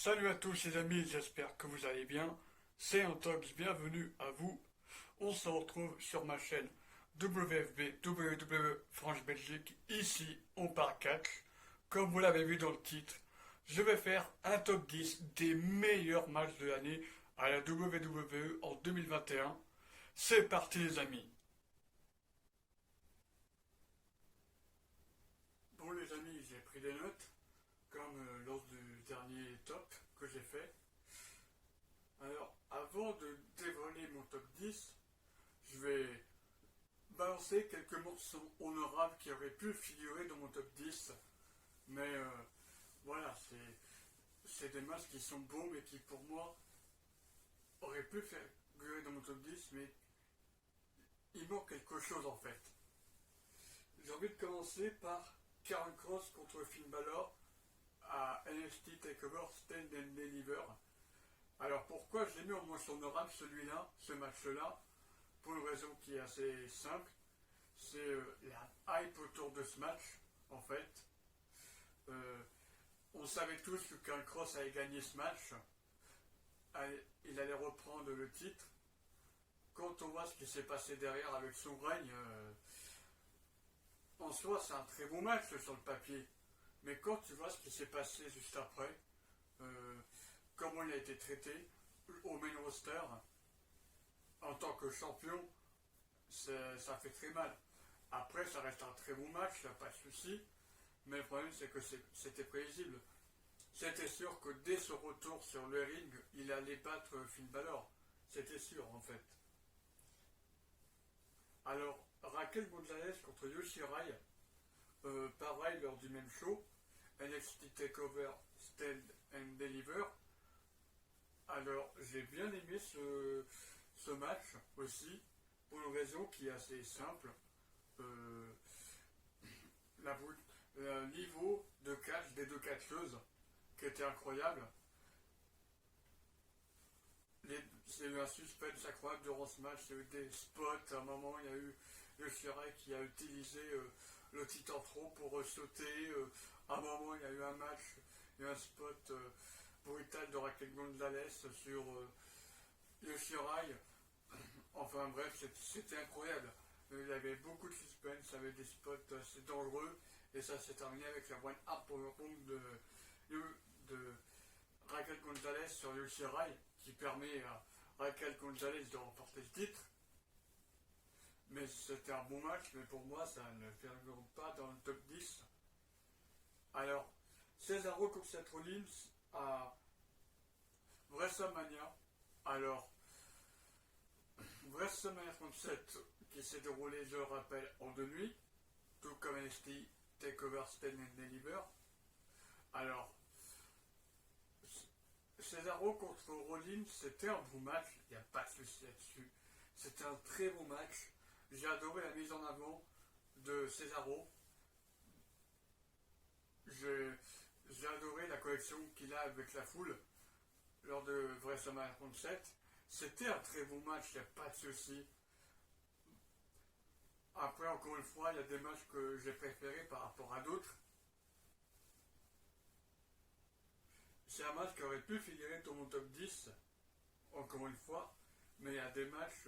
Salut à tous les amis, j'espère que vous allez bien. C'est Antox, bienvenue à vous. On se retrouve sur ma chaîne WFB WWE France Belgique. Ici, on parle catch. Comme vous l'avez vu dans le titre, je vais faire un top 10 des meilleurs matchs de l'année à la WWE en 2021. C'est parti les amis. Bon les amis, j'ai pris des notes, comme lors du dernier top que j'ai fait. Alors, avant de dévoiler mon top 10, je vais balancer quelques morceaux honorables qui auraient pu figurer dans mon top 10. Mais voilà, c'est des matchs qui sont beaux, mais qui pour moi auraient pu figurer dans mon top 10, mais il manque quelque chose en fait. J'ai envie de commencer par Karl Cross contre Finn Balor à NXT TakeOver Stand and Deliver. Alors pourquoi j'ai mis en mention honorable celui-là, ce match-là? Pour une raison qui est assez simple, c'est la hype autour de ce match, en fait. On savait tous que Karl Cross allait gagner ce match, il allait reprendre le titre. Quand on voit ce qui s'est passé derrière avec son règne, en soi c'est un très bon match sur le papier, mais quand tu vois ce qui s'est passé juste après, comment il a été traité au main roster, en tant que champion, ça fait très mal. Après, ça reste un très bon match, il n'y a pas de souci. Mais le problème, c'est que c'était prévisible. C'était sûr que dès son retour sur le ring, il allait battre Finn Balor. C'était sûr, en fait. Alors, Raquel Gonzalez contre Yoshirai, pareil, lors du même show, NXT TakeOver Stand and Deliver. Alors, j'ai bien aimé ce match aussi, pour une raison qui est assez simple. Le niveau de catch des deux catcheuses qui était incroyable. Il y a eu un suspense incroyable durant ce match. Il y a eu des spots. À un moment, il y a eu le Shirai qui a utilisé le titan trop pour sauter. À un moment, il y a eu un match, il y a eu un spot brutal de Raquel Gonzalez sur Yoshirai. Enfin bref, c'était incroyable. Il y avait beaucoup de suspense, il y avait des spots assez dangereux, et ça s'est terminé avec la one up pour de Raquel Gonzalez sur Yoshirai, qui permet à Raquel Gonzalez de remporter le titre. Mais c'était un bon match, mais pour moi ça ne figure pas dans le top 10. Alors, Cesaro contre Seth Rollins à WrestleMania. Alors, WrestleMania 37 qui s'est déroulé, je le rappelle, en 2 nuits, tout comme NXT TakeOver Stand and Deliver. Alors, Cesaro contre Rollins, c'était un bon match, il n'y a pas de souci là-dessus. C'était un très bon match. J'ai adoré la mise en avant de Cesaro. J'ai adoré la connexion qu'il a avec la foule lors de WrestleMania 37. C'était un très bon match, il n'y a pas de souci. Après, encore une fois, il y a des matchs que j'ai préférés par rapport à d'autres. C'est un match qui aurait pu figurer dans mon top 10, encore une fois, mais il y a des matchs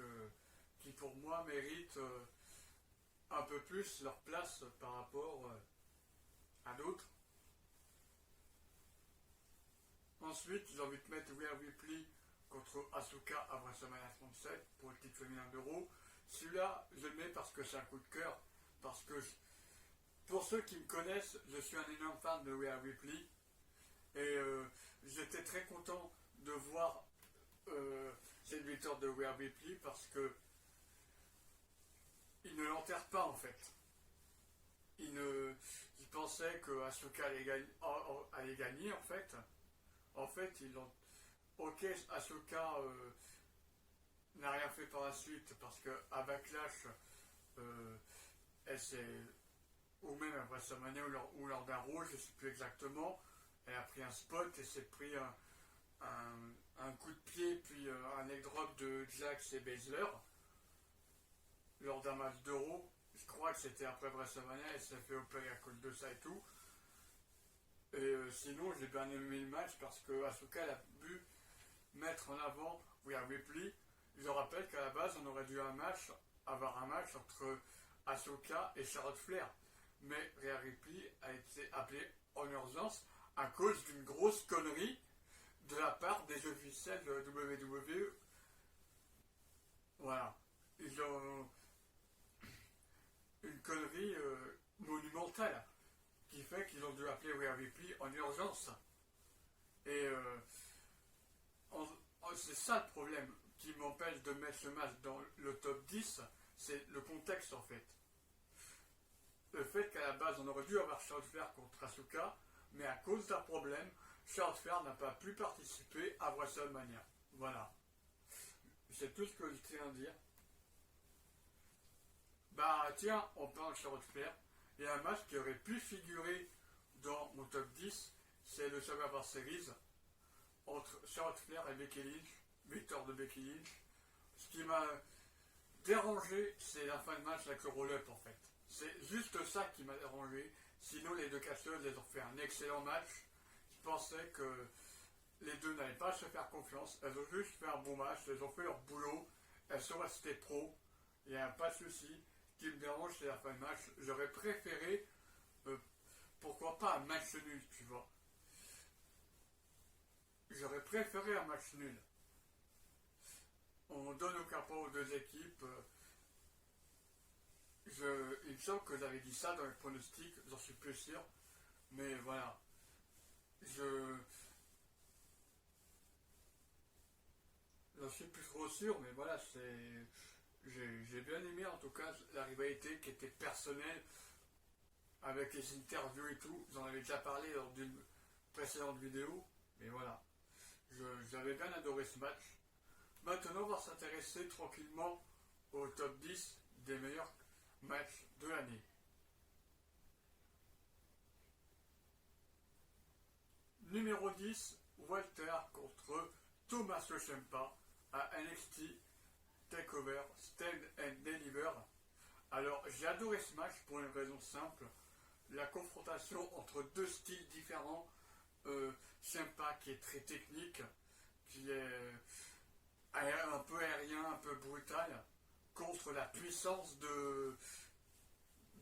qui pour moi méritent un peu plus leur place par rapport à d'autres. Ensuite, j'ai envie de mettre Rhea Ripley contre Asuka à WrestleMania 37 pour le titre féminin d'Euro. Celui-là, je le mets parce que c'est un coup de cœur, parce que pour ceux qui me connaissent, je suis un énorme fan de Rhea Ripley, et j'étais très content de voir cette victoire de Rhea Ripley parce que il ne l'enterre pas en fait. Il pensait que Asuka allait gagner en fait. En fait, ok, Asuka n'a rien fait par la suite parce qu'à Backlash, elle s'est, ou même à WrestleMania ou lors d'un Raw, je ne sais plus exactement, elle a pris un spot et s'est pris un coup de pied puis un leg drop de Jax et Baszler lors d'un match d'Euro. Je crois que c'était après WrestleMania, elle s'est fait opérer à cause de ça et tout. Et sinon, j'ai bien aimé le match parce que Asuka a pu mettre en avant Rhea Ripley. Je rappelle qu'à la base, on aurait dû avoir un match entre Asuka et Charlotte Flair. Mais Rhea Ripley a été appelée en urgence à cause d'une grosse connerie de la part des officiels de WWE. Voilà. Ils ont une connerie monumentale qui fait qu'ils ont dû appeler Rhea Ripley en urgence. Et c'est ça le problème qui m'empêche de mettre ce match dans le top 10, c'est le contexte en fait. Le fait qu'à la base on aurait dû avoir Charlotte Flair contre Asuka, mais à cause d'un problème, Charlotte Flair n'a pas pu participer à WrestleMania. Voilà. C'est tout ce que je tiens à dire. Bah tiens, on parle de Charlotte Flair. Il y a un match qui aurait pu figurer dans mon top 10, c'est le Survivor Series entre Charlotte Flair et Becky Lynch, victoire de Becky Lynch. Ce qui m'a dérangé, c'est la fin de match avec le roll-up en fait. C'est juste ça qui m'a dérangé. Sinon, les deux catcheuses, elles ont fait un excellent match. Je pensais que les deux n'allaient pas se faire confiance. Elles ont juste fait un bon match, elles ont fait leur boulot. Elles sont restées pro. Il n'y a pas de souci. Ce qui me dérange, c'est la fin de match. J'aurais préféré, pourquoi pas un match nul, tu vois. J'aurais préféré un match nul. On donne aucun point aux deux équipes. Il me semble que j'avais dit ça dans les pronostics, j'en suis plus sûr. Mais voilà. J'en suis plus trop sûr, mais voilà, j'ai bien aimé en tout cas la rivalité qui était personnelle avec les interviews et tout. J'en avais déjà parlé lors d'une précédente vidéo, mais voilà. J'avais bien adoré ce match. Maintenant, on va s'intéresser tranquillement au top 10 des meilleurs matchs de l'année. Numéro 10, Walter contre Tommaso Ciampa à NXT TakeOver Stand and Deliver. Alors, j'ai adoré ce match pour une raison simple. La confrontation entre deux styles différents. Ciampa qui est très technique, qui est un peu aérien, un peu brutal, contre la puissance de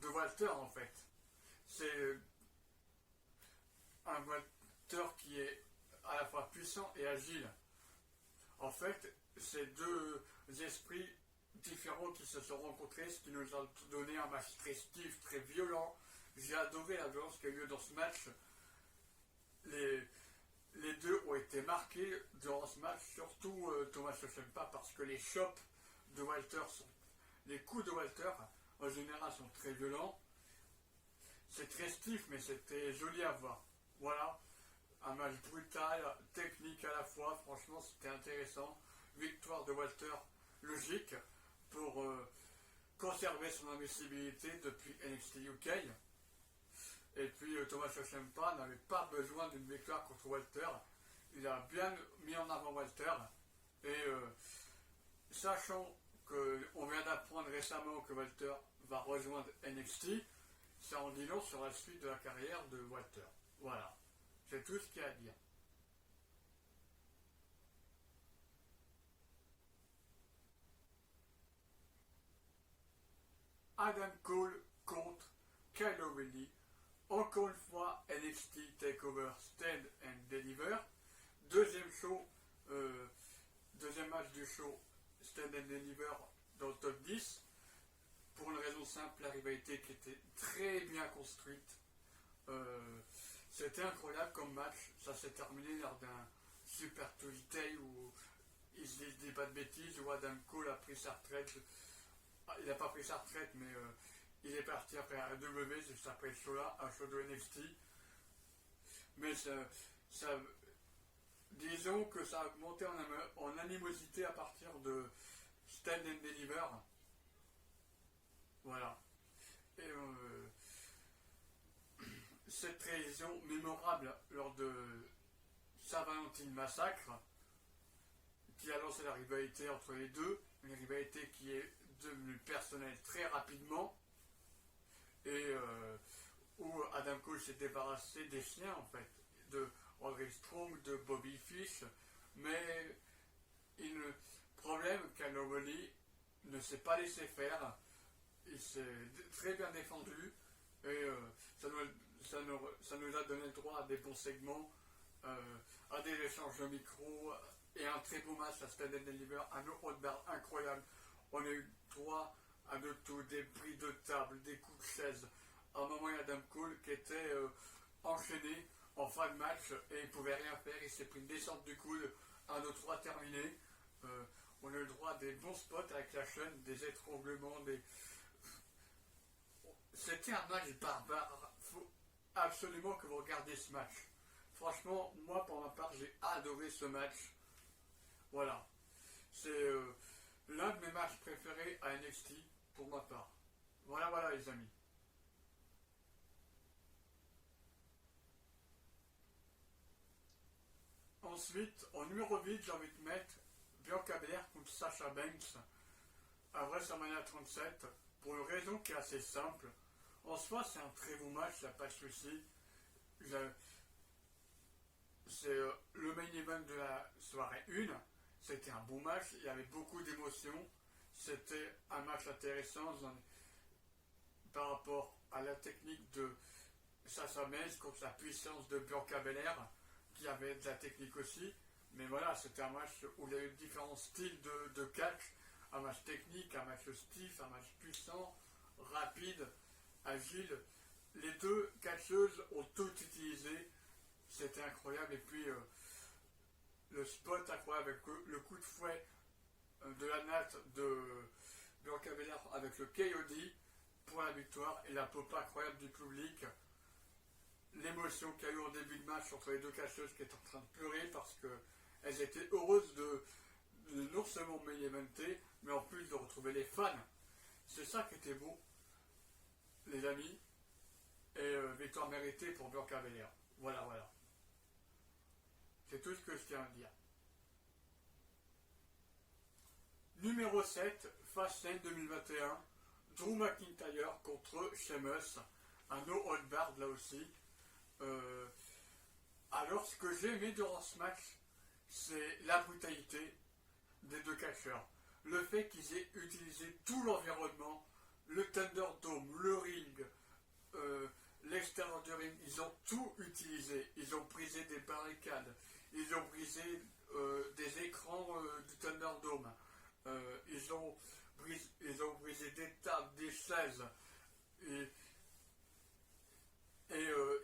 Walter en fait. C'est un Walter qui est à la fois puissant et agile. En fait, c'est deux esprits différents qui se sont rencontrés, ce qui nous a donné un match très stiff, très violent. J'ai adoré la violence qui a eu lieu dans ce match. Les deux ont été marqués durant ce match, surtout Tommaso Ciampa, parce que les chops de Walter les coups de Walter en général sont très violents. C'est très stiff, mais c'était joli à voir. Voilà, un match brutal, technique à la fois, franchement c'était intéressant. Victoire de Walter, logique, pour conserver son invincibilité depuis NXT UK. Et puis Tommaso Ciampa n'avait pas besoin d'une victoire contre Walter. Il a bien mis en avant Walter. Et sachant qu'on vient d'apprendre récemment que Walter va rejoindre NXT, ça en dit long sur la suite de la carrière de Walter. Voilà, c'est tout ce qu'il y a à dire. Adam Cole contre Kyle O'Reilly. Encore une fois, NXT TakeOver Stand and Deliver. Deuxième match du show Stand and Deliver dans le top 10. Pour une raison simple, la rivalité qui était très bien construite. C'était incroyable comme match. Ça s'est terminé lors d'un Super Tuesday où il se dit pas de bêtises, où Adam Cole a pris sa retraite. Il n'a pas pris sa retraite, mais il est parti après un W juste après ce show-là, un show de NXT. Mais disons que ça a augmenté en animosité à partir de Stand and Deliver. Voilà. Et cette trahison mémorable lors de Saint-Valentin Massacre, qui a lancé la rivalité entre les deux, une rivalité qui est devenue personnelle très rapidement. Et où Adam Cole s'est débarrassé des siens en fait, de Roderick Strong, de Bobby Fish, mais le problème qu'Anomaly ne s'est pas laissé faire, il s'est très bien défendu et ça nous a donné le droit à des bons segments, à des échanges de micro et un très beau match à Stand and Deliver, un haut-de-barre incroyable. On a eu droit à de tout, des bris de table, des coups de chaise. À un moment, il y a Adam Cole qui était enchaîné en fin de match et il ne pouvait rien faire. Il s'est pris une descente du coude, 1, 2, 3 terminé. On a eu le droit à des bons spots avec la chaîne, des étranglements, des... C'était un match barbare. Il faut absolument que vous regardiez ce match. Franchement, moi pour ma part, j'ai adoré ce match. Voilà. C'est l'un de mes matchs préférés à NXT pour ma part. Voilà, voilà les amis. Ensuite, en numéro 8, j'ai envie de mettre Bianca Belair contre Sasha Banks à WrestleMania 37 pour une raison qui est assez simple. En soi, c'est un très bon match, il n'y a pas de souci. C'est le main event de la soirée 1. C'était un bon match, il y avait beaucoup d'émotions. C'était un match intéressant par rapport à la technique de Sasha Banks contre la puissance de Bianca Belair, qui avait de la technique aussi. Mais voilà, c'était un match où il y a eu différents styles de catch. Un match technique, un match stiff, un match puissant, rapide, agile. Les deux catcheuses ont tout utilisé. C'était incroyable. Et puis le spot incroyable avec le coup de fouet de la natte de Bianca Belair avec le KOD pour la victoire et la pop incroyable du public. L'émotion qu'il y a eu au début de match entre les deux catcheuses qui étaient en train de pleurer parce qu'elles étaient heureuses de non seulement main eventer, mais en plus de retrouver les fans. C'est ça qui était beau, les amis. Et victoire méritée pour Bianca Belair. Voilà, voilà. C'est tout ce que je tiens à dire. Numéro 7, Fastlane 2021, Drew McIntyre contre Sheamus. Un no hold barred là aussi. Alors, ce que j'ai aimé durant ce match, c'est la brutalité des deux catcheurs. Le fait qu'ils aient utilisé tout l'environnement, le Thunderdome, le ring, l'extérieur du ring, ils ont tout utilisé. Ils ont brisé des barricades, ils ont brisé des écrans du Thunderdome, ils ont brisé des tables, des chaises, et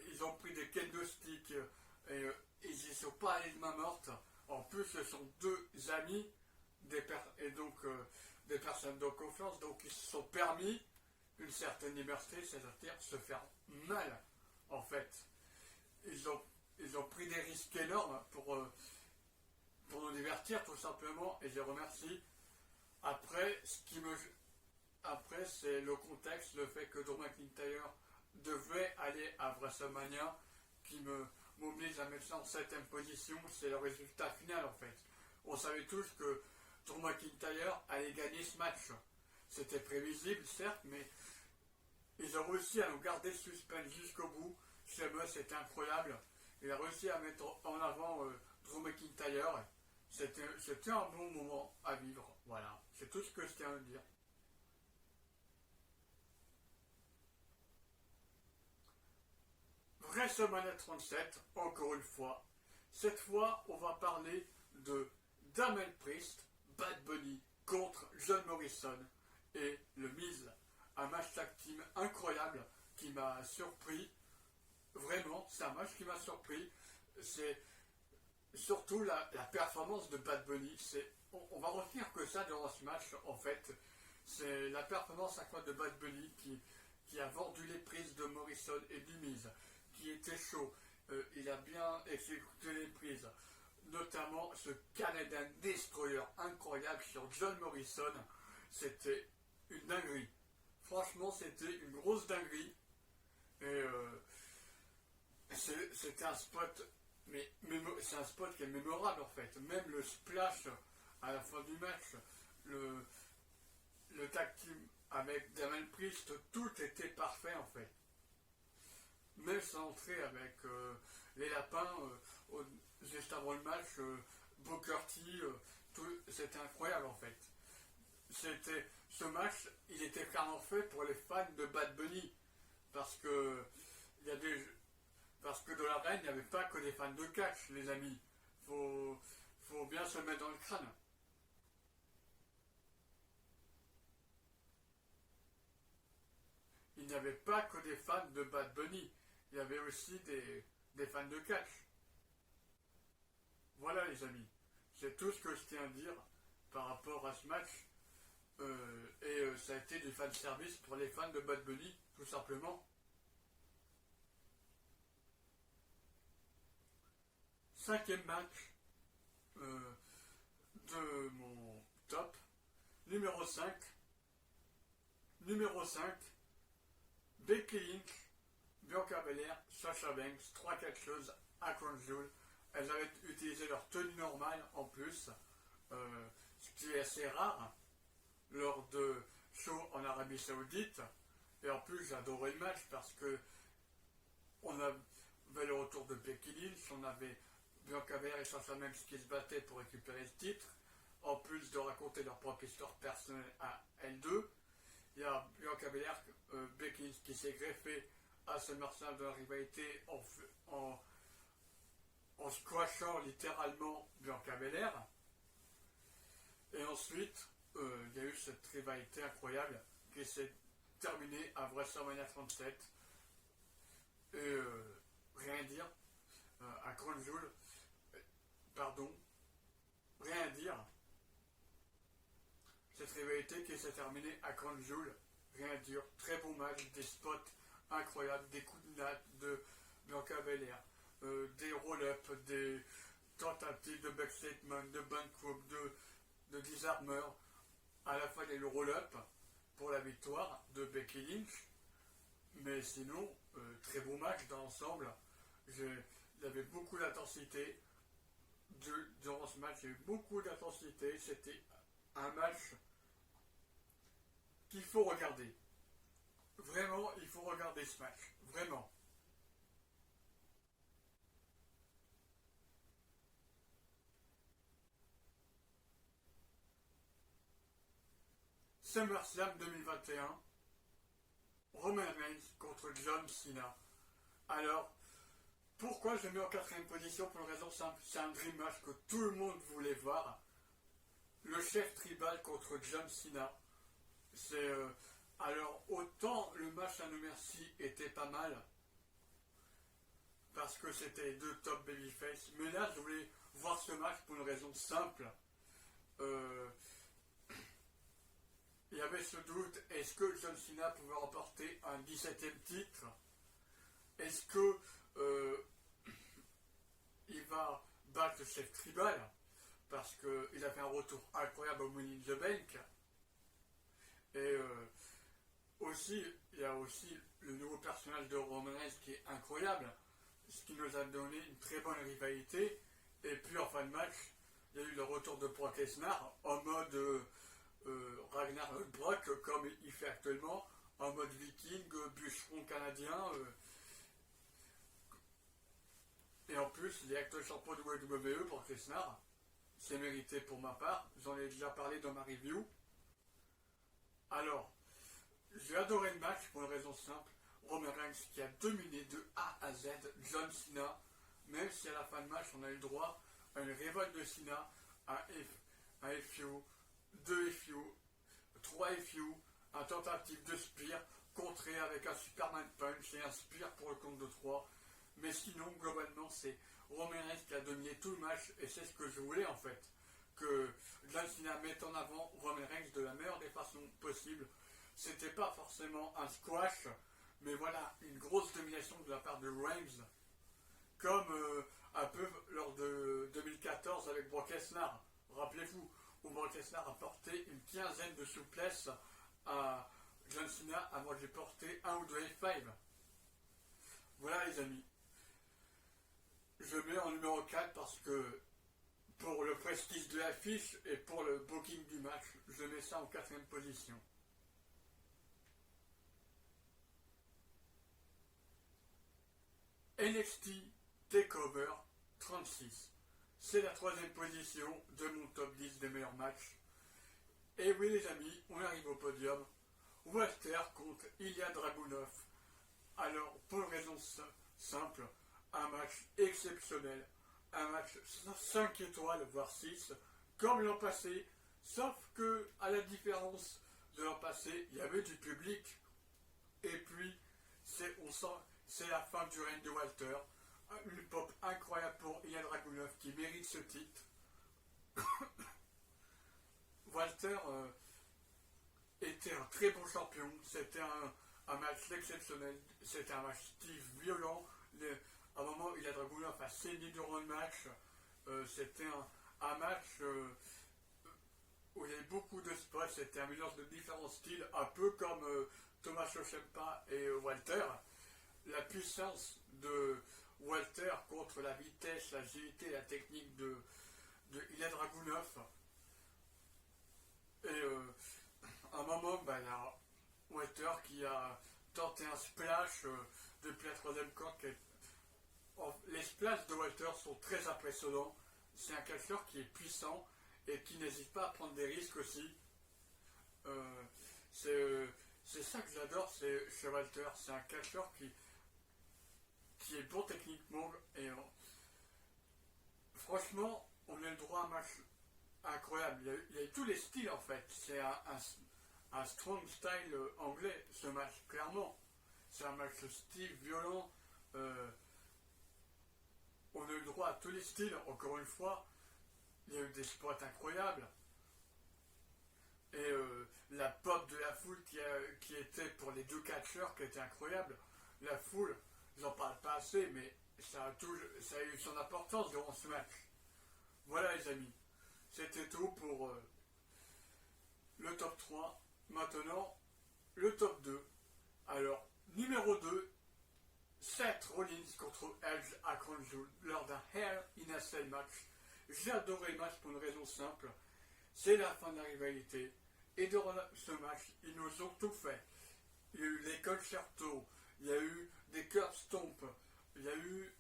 ils ont pris des candlesticks et ils n'y sont pas allés de main morte. En plus, ce sont deux amis et donc des personnes de confiance, donc ils se sont permis une certaine liberté, c'est-à-dire se faire mal en fait. Ils ont pris des risques énormes pour nous divertir tout simplement et je les remercie. Après, c'est le contexte, le fait que Drew McIntyre devait aller à WrestleMania qui m'oblige à mettre ça en 7ème position, c'est le résultat final en fait. On savait tous que Drew McIntyre allait gagner ce match. C'était prévisible certes, mais ils ont réussi à nous garder le suspense jusqu'au bout. Sheamus était incroyable. Il a réussi à mettre en avant Drew McIntyre. C'était un bon moment à vivre. Voilà, c'est tout ce que je tiens à dire. WrestleMania 37, encore une fois. Cette fois, on va parler de Damien Priest, Bad Bunny contre John Morrison et le Miz. Un match tag team incroyable qui m'a surpris. Vraiment, c'est un match qui m'a surpris. C'est surtout la performance de Bad Bunny. On va retenir que ça durant ce match, en fait. C'est la performance incroyable de Bad Bunny qui a vendu les prises de Morrison et du Miz, qui était chaud. Il a bien exécuté les prises. Notamment ce Canadian Destroyer incroyable sur John Morrison. C'était une dinguerie. Franchement, c'était une grosse dinguerie. Et c'était un spot, mais c'est un spot qui est mémorable en fait. Même le splash à la fin du match, le tag team avec Damien Priest, tout était parfait en fait. même sans entrer avec les lapins juste avant le match, Booker T, c'était incroyable en fait. Ce match, il était clairement fait pour les fans de Bad Bunny, parce que il y a des, parce que dans l'arène, il n'y avait pas que des fans de catch, les amis. Faut, faut bien se mettre dans le crâne. Il n'y avait pas que des fans de Bad Bunny, il y avait aussi des fans de catch. Voilà les amis, c'est tout ce que je tiens à dire par rapport à ce match. Ça a été du fan service pour les fans de Bad Bunny, tout simplement. Cinquième match de mon top. Numéro 5. Numéro 5. Becky Lynch, Bianca Belair, Sasha Banks, 3 catcheuses à Crown Jewel. Elles avaient utilisé leur tenue normale en plus, ce qui est assez rare lors de shows en Arabie Saoudite. Et en plus, j'adorais le match parce que on avait le retour de Becky Lynch, on avait Bianca Belair et Sasha Banks qui se battaient pour récupérer le titre, en plus de raconter leur propre histoire personnelle à L2. Il y a Bianca Belair, Becky Lynch qui s'est greffé à ce mercenaire de la rivalité en squashant littéralement Bianca Belair. Et ensuite, il y a eu cette rivalité incroyable qui s'est terminée à WrestleMania 37. Et rien à dire, à Crown Jewel, pardon, rien à dire. Cette rivalité qui s'est terminée à Crown Jewel, rien à dire, très bon match, des spots incroyables, des coups de natte de Bianca Belair, des roll-ups, des tentatives de backstatement, de bankroll, de disarmer. À la fois il y a eu le roll-up pour la victoire de Becky Lynch, mais sinon, très bon match dans l'ensemble. Il y avait beaucoup d'intensité. Durant ce match, il y a eu beaucoup d'intensité. C'était un match qu'il faut regarder. Vraiment, il faut regarder ce match. Vraiment. SummerSlam 2021. Roman Reigns contre John Cena. Alors, pourquoi je mets en quatrième position? Pour une raison simple, c'est un dream match que tout le monde voulait voir. Le chef tribal contre John Cena. Alors, autant le match à No Mercy était pas mal, parce que c'était deux top babyface, mais là, je voulais voir ce match pour une raison simple. Il y avait ce doute, est-ce que John Cena pouvait remporter un 17e titre? Est-ce que il va battre le chef tribal? Parce qu'il a fait un retour incroyable au Money in the Bank. Et aussi, il y a aussi le nouveau personnage de Roman Reigns qui est incroyable, ce qui nous a donné une très bonne rivalité. Et puis en fin de match, il y a eu le retour de Brock Lesnar en mode Ragnar Brock, comme il fait actuellement, en mode viking, bûcheron canadien. Et en plus, il est actuel champion de WWE, Brock Lesnar. C'est mérité pour ma part, j'en ai déjà parlé dans ma review. Alors, j'ai adoré le match pour une raison simple. Roman Reigns qui a dominé de A à Z John Cena, même si à la fin de match on a eu le droit à une révolte de Cena, un FU, 2 FU, 3 FU, un tentative de spear, contré avec un Superman Punch et un spear pour le compte de 3. Mais sinon, globalement, c'est Roman Reigns qui a dominé tout le match, et c'est ce que je voulais en fait. Que John Cena mette en avant Roman Reigns de la meilleure des façons possibles. C'était pas forcément un squash, mais voilà, une grosse domination de la part de Reigns, comme un peu lors de 2014 avec Brock Lesnar. Rappelez-vous, où Brock Lesnar a porté une quinzaine de souplesse à John Cena avant de lui porter un ou deux F5. Voilà les amis. Je mets en numéro 4 parce que pour le prestige de l'affiche et pour le booking du match, je mets ça en quatrième position. NXT TakeOver 36. C'est la troisième position de mon top 10 des meilleurs matchs. Et oui les amis, on arrive au podium. Walter contre Ilya Dragunov. Alors, pour une raison simple, un match exceptionnel. Un match 5 étoiles, voire 6, comme l'an passé. Sauf que, à la différence de l'an passé, il y avait du public. Et puis, on sent, c'est la fin du règne de Walter. Une pop incroyable pour Ilya Dragunov qui mérite ce titre. Walter était un très bon champion. C'était un match exceptionnel. C'était un match violent. À un moment, Ilya Dragunov a saigné durant le match. C'était un match où il y avait beaucoup de spots. C'était un mélange de différents styles, un peu comme Thomas Oshempa et Walter. La puissance de Walter contre la vitesse, l'agilité, la technique de Ilya Dragunov. Et à un moment, il y a Walter qui a tenté un splash depuis la troisième corde. Les splashes de Walter sont très impressionnants. C'est un catcheur qui est puissant et qui n'hésite pas à prendre des risques aussi. C'est ça que j'adore chez Walter. C'est un catcheur qui est bon techniquement. Et franchement, on a le droit à un match incroyable. Il y a tous les styles en fait. C'est un strong style anglais, ce match, clairement. C'est un match style violent. On a eu le droit à tous les styles, encore une fois. Il y a eu des spots incroyables. Et la pop de la foule qui était pour les deux catcheurs qui était incroyable. La foule, j'en parle pas assez, mais ça a eu son importance durant ce match. Voilà les amis. C'était tout pour le top 3. Maintenant, le top 2. Alors, numéro 2, Seth Rollins contre Edge à Crown Jewel lors d'un Hell in a Cell match. J'ai adoré le match pour une raison simple. C'est la fin de la rivalité. Et durant ce match, ils nous ont tout fait. Il y a eu les concertos, il y a eu des curb stomp, il y a eu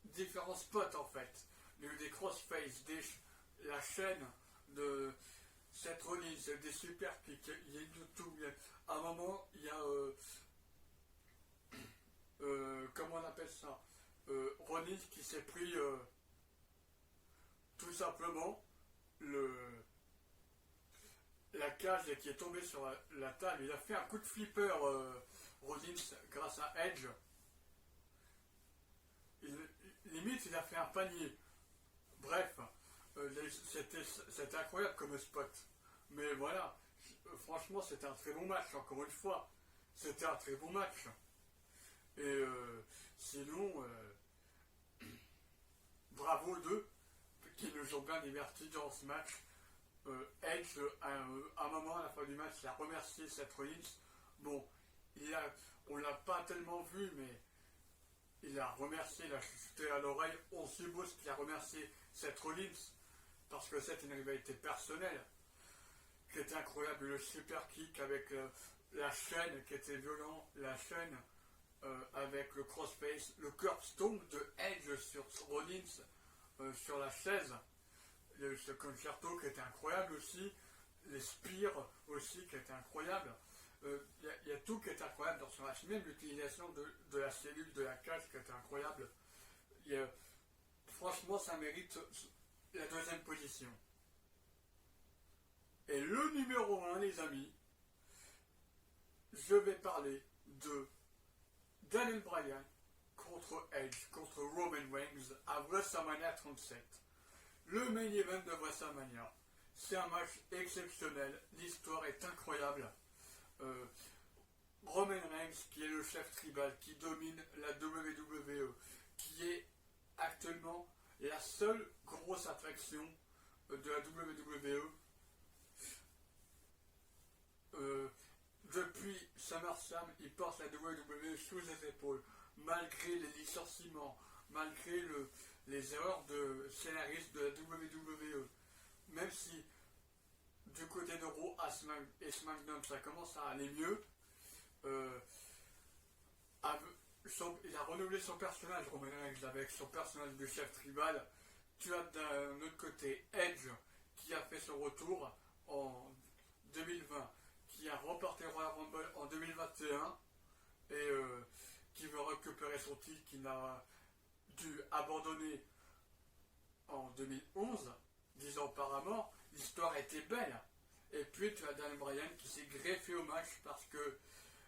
différents spots en fait. Il y a eu des crossface, la chaîne de Seth Rollins, des super kicks, il y a eu de tout. À un moment, il y a comment on appelle ça, Rollins qui s'est pris tout simplement la cage et qui est tombée sur la table. Il a fait un coup de flipper Rollins grâce à Edge. Limite il a fait un panier. Bref, c'était incroyable comme spot. Mais voilà, franchement c'était un très bon match, encore une fois. C'était un très bon match. Et sinon, bravo aux deux qui nous ont bien divertis dans ce match. Edge, à un moment à la fin du match, il a remercié Seth Rollins. Bon, on l'a pas tellement vu, mais il a remercié, il a chuté à l'oreille. On suppose qu'il a remercié Seth Rollins parce que c'est une rivalité personnelle qui était incroyable. Le super kick avec la chaîne qui était violent, la chaîne avec le crossface, le curb stomp de Edge sur Rollins sur la chaise. Ce concerto qui était incroyable aussi, les spears aussi qui étaient incroyables. Il y a tout qui est incroyable dans ce match, même l'utilisation de la cellule de la cage qui était incroyable. Franchement, ça mérite la deuxième position. Et le numéro 1, les amis, je vais parler de Daniel Bryan contre Edge, contre Roman Reigns à WrestleMania 37. Le main event de WrestleMania. C'est un match exceptionnel. L'histoire est incroyable. Roman Reigns, qui est le chef tribal, qui domine la WWE, qui est actuellement la seule grosse attraction de la WWE. Depuis SummerSlam, il porte la WWE sous les épaules, malgré les licenciements, malgré les erreurs de scénaristes de la WWE. Même si du côté de Raw et SmackDown ça commence à aller mieux, il a renouvelé son personnage, Roman Reigns, avec son personnage de chef tribal. Tu as d'un autre côté Edge qui a fait son retour en 2020, qui a remporté le Royal Rumble en 2021 et qui veut récupérer son titre qu'il a dû abandonner en 2011, 10 ans auparavant. L'histoire était belle. Et puis tu as Daniel Bryan qui s'est greffé au match parce que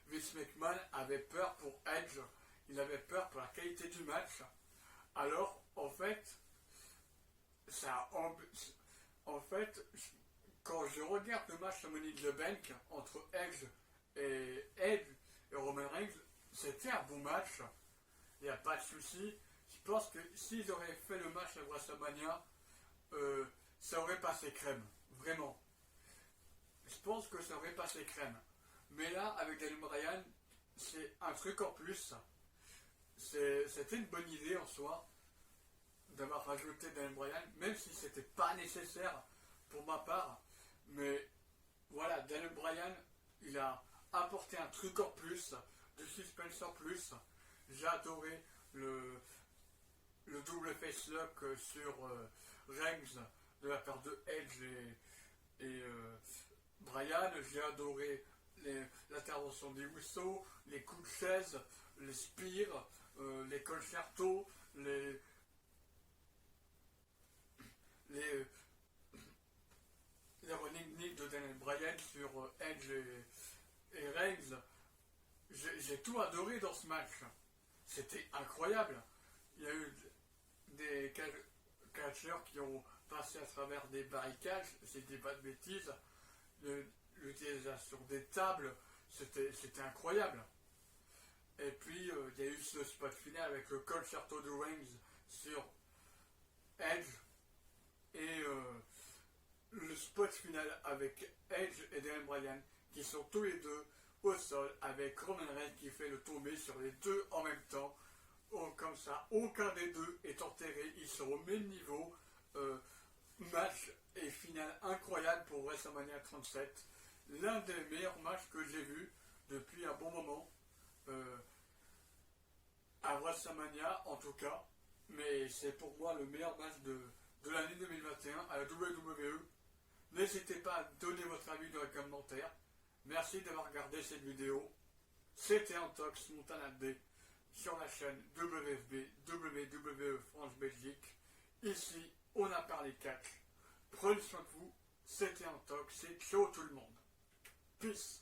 Vince McMahon avait peur pour Edge, il avait peur pour la qualité du match. Alors en fait, quand je regarde le match de Money in the Bank entre Edge et Roman Reigns, c'était un bon match. Il n'y a pas de souci. Je pense que s'ils auraient fait le match à WrestleMania, ça aurait passé crème. Vraiment. Je pense que ça aurait passé crème. Mais là, avec Daniel Bryan, c'est un truc en plus. C'était une bonne idée en soi d'avoir rajouté Daniel Bryan, même si c'était pas nécessaire pour ma part. Mais voilà, Daniel Bryan, il a apporté un truc en plus, de suspense en plus. J'ai adoré le double face lock sur Reigns de la part de Edge et Bryan. J'ai adoré l'intervention des Usos, les coups de chaise, les spears, les concertos, les running knee de Daniel Bryan sur Edge et Reigns. J'ai tout adoré dans ce match. C'était incroyable. Il y a eu des catcheurs qui ont passé à travers des barricades, c'était pas de bêtises. L'utilisation des tables, c'était incroyable. Et puis il y a eu ce spot final avec le concerto de Reigns sur Edge et le spot final avec Edge et Daniel Bryan qui sont tous les deux au sol avec Roman Reigns qui fait le tomber sur les deux en même temps. Comme ça, aucun des deux est enterré, ils sont au même niveau. Match et finale incroyable pour WrestleMania 37. L'un des meilleurs matchs que j'ai vu depuis un bon moment. À WrestleMania en tout cas. Mais c'est pour moi le meilleur match de l'année 2021 à la WWE. N'hésitez pas à donner votre avis dans les commentaires. Merci d'avoir regardé cette vidéo. C'était Antox Montana D sur la chaîne WFB WWE France Belgique. Ici, on a parlé catch. Prenez soin de vous. C'était Antox. C'est ciao tout le monde. Peace.